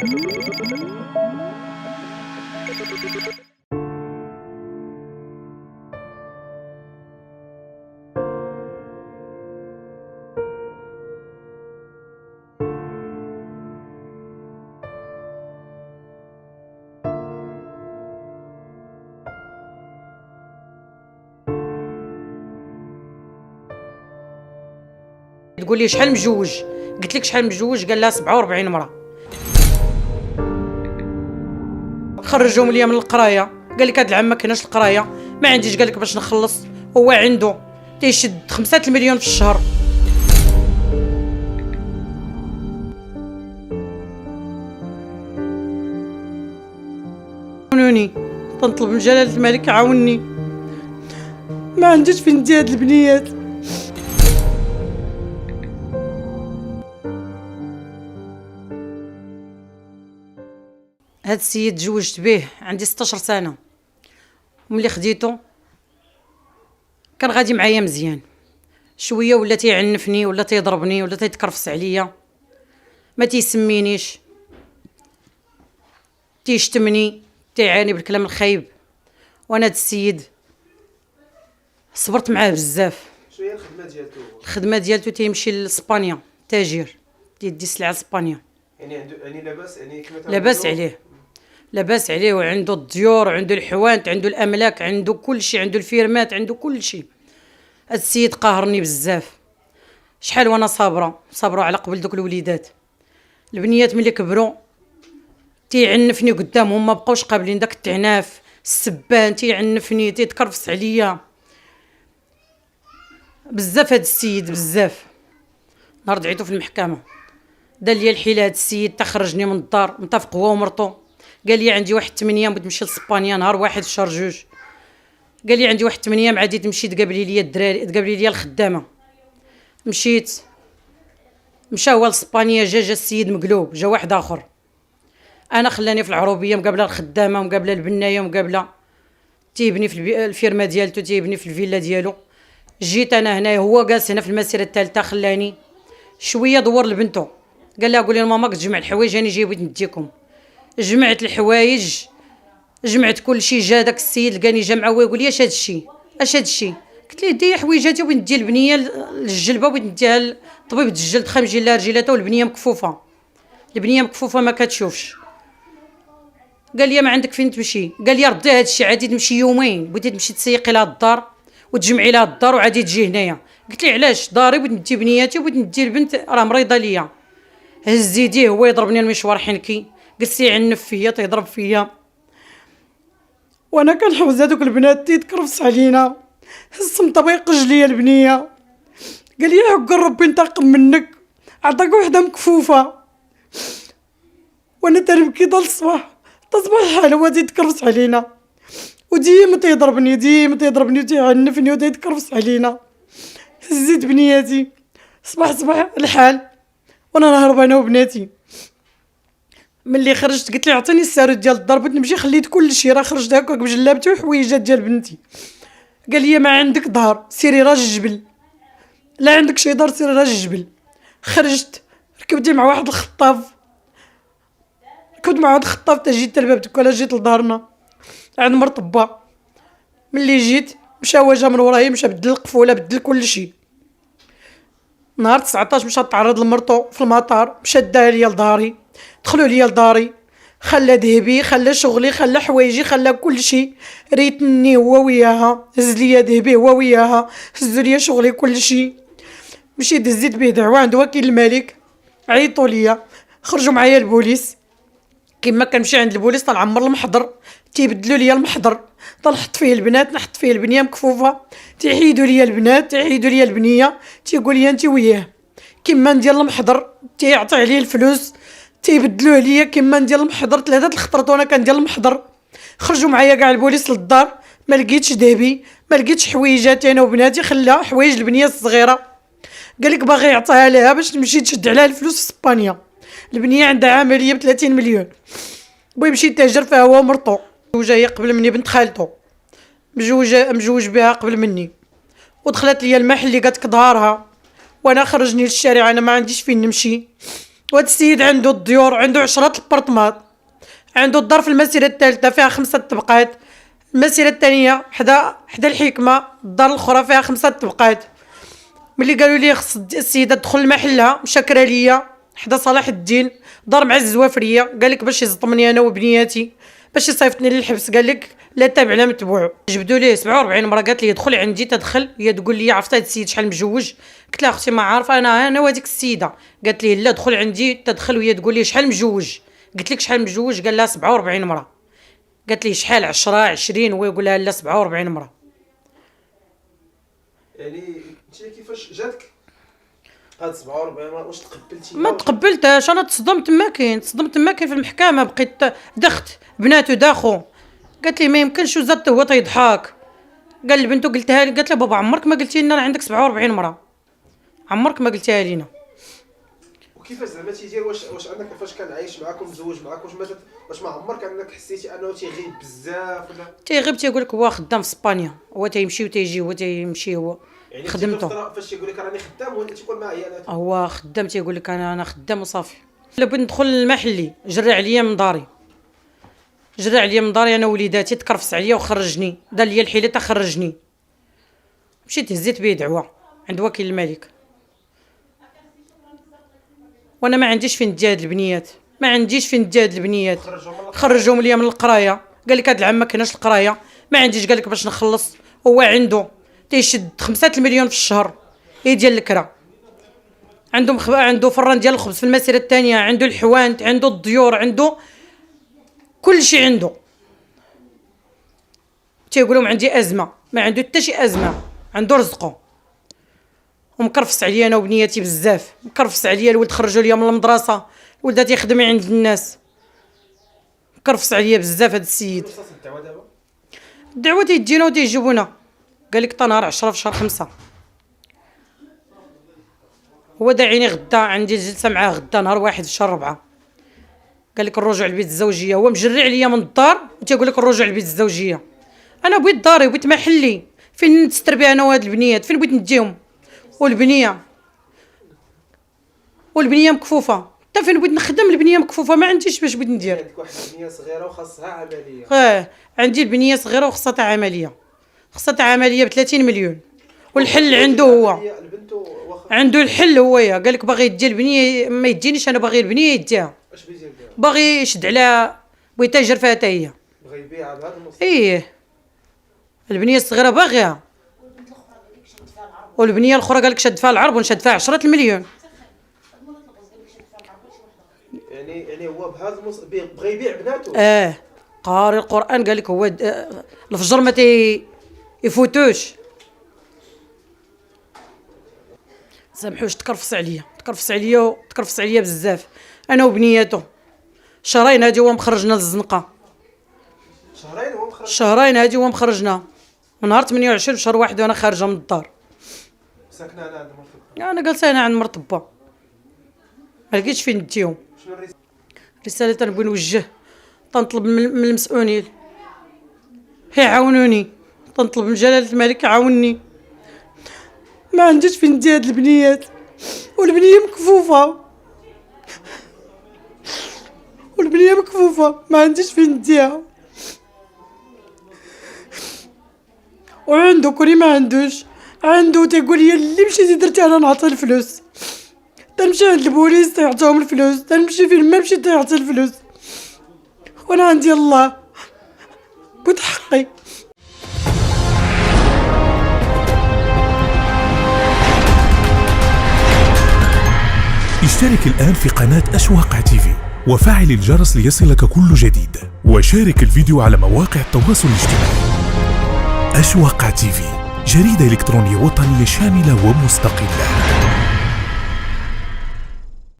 تقول لي شحال مجوج؟ قلت لك شحال مجوج؟ قال لها 47 مرة. خرجوهم ليا من القرايه، قال لك هاد العام ما كايناش القرايه، ما عنديش، قال لك باش نخلص. هو عنده تيشد 5 المليون في الشهر. عاونوني، تنطلب من جلالة الملك عاوني، ما عنديش فين ندي هاد البنيات. هاد السيد تزوجت به عندي 16 سنه، وملي خديتو كان غادي معايا مزيان، شويه ولا تيعنفني ولا تيضربني ولا تيتكرفس عليا، ما تيسمينيش، تيشتمني، تيعاني بالكلام الخايب. وانا هاد السيد صبرت معاه بزاف. شنو هي الخدمه ديالته؟ الخدمه ديالته تيمشي لاسبانيا، تاجر تيدي السلعه لاسبانيا. يعني عنده لاباس، يعني كما لاباس عليه، لاباس عليه، وعنده الديور، وعنده الحوانت، عنده الاملاك، عنده كل شيء، عنده الفيرمات، عنده كل شيء. هاد السيد قاهرني بزاف. شحال وانا صابره على قبل دوك الوليدات. البنيات ملي كبروا تيعنفني قدامهم، ما بقاوش قابلين داك التعناف، السبان تيعنفني، تيتكرفس عليا بزاف. هاد السيد بزاف. نهار دعيتو في المحكمه دار لي الحيله، هاد السيد تخرجني من الدار، متفق هو ومرتو. قال لي عندي واحد 8 بغيت نمشي لاسبانيا نهار واحد في شهر 2. قال لي عندي واحد 8 عادي تمشي تقابلي لي الدراري، تقابلي لي الخدامه. مشيت، مشى هو لاسبانيا، جا السيد مقلوب، جا واحد اخر. انا خلاني في العروبيه مقابله الخدامه، مقابله البنايه، مقابله تيبني في الفيرما ديالته، تيبني في الفيلا ديالو. جيت انا هنا، هو جالس هنا في المسيره الثالثه، خلاني شويه دور لبنته، قال لها قولي لماماك تجمع الحوايج، انا جاي بغيت نديكم. جمعت الحوايج، جمعت كل شيء. جا داك السيد لقاني جامعه، هو يقول لي اش هاد الشيء؟ قلت ليه دي حويجاتي وبغيت ندي البنيه للجلبه، وبغيت نديها لطبيب الجلد خمجي لها رجيلاتها، والبنيه مكفوفه، البنيه مكفوفه ما كتشوفش. قال لي ما عندك فين تمشي؟ قال لي ردي هاد الشيء، عادي تمشي يومين، بغيتي تمشي تسيقي لها الدار وتجمعي لها الدار وعادي تجي هنايا. قلت لي علاش؟ داري بغيت ندي بنياتي وبغيت ندي البنت راه مريضه ليا. هز يديه هو يضربني المشوار حنكي، جلس يعنف فيا، تيضرب فيا، وانا كنحوز هذوك البنات تيتكرفس علينا. الصمت بيقج ليا البنيه. قال لي حق ربي انتقم منك، عطاك وحده مكفوفه. وانا تنبكي طال الصباح، حال هو تيتكرفس علينا، وديما تيضربني وتيعنفني وتيتكرفس علينا. هزيت بنياتي صباح الحال، وانا نهرب انا وبناتي. ملي خرجت قلت لي عطيني السارود ديال الدار، بغيت نمشي، خليت كل شيء، راه خرجت هكاك بجلابتي وحويجات ديال بنتي. قال لي ما عندك دار سيري راجل الجبل، لا عندك شي دار سيري راجل الجبل. خرجت ركبت مع واحد الخطاف، تا جيت لباب ولا جيت لدارنا عند مرطبه. ملي جيت مشى هو جا من ورايا، مشى بدل القفوله، بدل كل شيء. نهار 19 مشى تعرض لمرتو في المطار، مشى داها ليا لداري، دخلوا ليا لداري، خلى ذهبي، خلى شغلي، خلى حوايجي، خلى كل شيء. ريتني هو وياها، هز ليا ذهبي هو وياها، هزوا ليا شغلي كل شيء. مشيت دزيت به دعوه عند وكيل الملك، عيطوا ليا، خرجوا معايا البوليس. كيما كنمشي عند البوليس تنعمر المحضر، تيبدلوا ليا المحضر، تنحط فيه البنات، نحط فيه البنيه مكفوفه، تيحيدوا ليا البنات، تيحيدوا ليا البنيه، تيقول لي انت وياه. كيما ندير المحضر تيعطي عليه الفلوس، تيبدلوه ليا. كيما ندير المحضر 3 الخطرات وانا كندير المحضر. خرجوا معايا كاع البوليس للدار، ما لقيتش ذهبي، ما لقيتش حويجاتي انا وبناتي، خلى حوايج البنيه الصغيره. قال لك باغي يعطيها لها باش تمشي تشد عليها الفلوس في اسبانيا. البنيه عندها عمليه ب 30 مليون. بغى يمشي يتاجر فيها هو ومرتو، مجوجه هي قبل مني، بنت خالته، مجوج بها قبل مني. ودخلت ليا المحل اللي قالت ظهرها، وانا خرجني للشارع، انا ما عنديش فين نمشي. وهذا السيد عنده الديور، عنده 10 البرطمات، عنده الدار في المسيره الثالثه فيها 5 طبقات، المسيره الثانيه حدا الحكمه الدار الاخرى فيها 5 طبقات. ملي قالوا لي خص السيده تدخل محلها مشكره ليا حدا صلاح الدين دار مع الزوافريه، قال لك باش يزطمني انا وبنياتي، باش يصيفطني للحبس، قال لك لا تابع لا متبوع. جبدوا ليه 47 مره، قالت لي دخل عندي، تدخل هي تقول لي عرفت هذا السيد شحال مجوج؟ قلت لها اختي ما عارفه انا وهذيك السيده. قالت لي لا دخل عندي، تدخل وهي تقول لي شحال مجوج؟ قلت لك شحال مجوج؟ قال لها 47 مره. قالت لي شحال 10 20 هو يقول لها لا 47 مره. يعني انت كيفاش جاتك هاد 47 مره؟ واش تقبلتي؟ ما تقبلتهاش، انا تصدمت ما كاين في المحكمه، بقيت دخت بناتو داخو. قالت لي ما يمكنش، وزاد هو تيضحك. قال لبنتو قلتها لي، قالت له بابا عمرك ما قلتي لنا راه عندك 47 مره، عمرك ما قلتيها لينا. وكيفاش زعما تيدير؟ واش عندك فاش كان عايش معاكم مزوج معاكم واش ما عمرك انك حسيتي انه تيغيب بزاف ولا تيغيب؟ تيقول لك هو خدام في اسبانيا، هو تيمشي وتيجي، هو تيمشي هو يعني خدمته. فاش تيقول لك راني خدام وانت تيكون مع عيالاتو؟ هو خدام، تيقول لك انا خدام وصافي. الا بغيت ندخل المحلي جرى عليا من داري، انا وليداتي، تكرفس عليا وخرجني، دار لي الحيله تخرجني. مشيت هزيت به دعوه عند وكيل الملك، وانا ما عنديش فين ندي هاد البنيات، خرجوهم ليا من القرايه. قال لك هاد العام ما كايناش القرايه، ما عنديش، قال لك باش نخلص. هو عنده تيشد 5 المليون في الشهر هي ديال الكرا، عنده فران ديال الخبز في المسيره الثانيه، عنده الحوانت، عنده الديور، عنده كل شيء عنده. تيقول لهم عندي ازمه، ما عنده حتى شي ازمه، عنده رزقه. ومكرفس عليا انا وبنياتي بزاف، مكرفس عليا. الولد خرجوا ليا من المدرسه، الولد تيخدم عند الناس، مكرفس عليا بزاف هذا السيد. الدعوه دابا الدعوه تيجينا وتيجيبونا، قال لك نهار 10 في شهر 5. هو داعيني غدا، عندي جلسه معاه غدا نهار 1 في شهر 4. قال لك الرجوع لبيت الزوجيه، هو مجري عليا من الدار وتيقول لك الرجوع لبيت الزوجيه. انا بغيت داري، بغيت محلي، فين نستر بها انا وهاد البنيات؟ فين بغيت نديهم؟ والبنيه مكفوفه، حتى فين بغيت نخدم البنيه مكفوفه، ما عنديش باش بغيت ندير. عندك واحد البنيه صغيره وخاصها عمليه؟ عندي البنيه صغيره وخاصها عمليه ب 30 مليون. والحل عنده هو، عنده الحل هو. قال لك باغي يدي البنيه، ما يدينيش انا، باغي البنيه يديها. اش بغيتي دير؟ باغي يشد على، بغى يتاجر فيها حتى هي. بغى يبيعها بهذا النص؟ البنيه الصغيره باغيها، والبنيه الاخرى قال لك شد فيها العرب ونشد فيها 10 المليون. يعني هو بهذا النص بغى يبيع بناته؟ قاري القران، قال لك هو الفجر ما يفوتوش. سامحوش، تكرفس عليا بزاف انا وبنياته. شهرين هادي هو مخرجنا للزنقه، شهرين هادي هو مخرجنا من نهار 28 شهر 1 وانا خارجه من الدار. ساكنه انا عند مرتبة؟ انا جالسه هنا عند مرتبه، ما لقيتش فين نديهم. شنو رساله تنبغي نوجه، تنطلب من المسؤولين يعاونوني، تنطلب من جلاله الملك يعاونني. ما عنديش فين ندي هاد البنيات، والبنيه مكفوفه، ما عنديش فين نديها. وعنده كوني ما عندوش، عنده تيقول لي اللي مشيتي درتي انا نعطي الفلوس، تنمشي عند البوليس تيعطيهم الفلوس، تنمشي فين ما مشيت تيعطي الفلوس، وانا عندي الله بغيت حقي. اشترك الآن في قناة أشواق تيفي وفعل الجرس ليصلك كل جديد، وشارك الفيديو على مواقع التواصل الاجتماعي. أشواق تيفي، جريدة إلكترونية وطنية شاملة ومستقلة.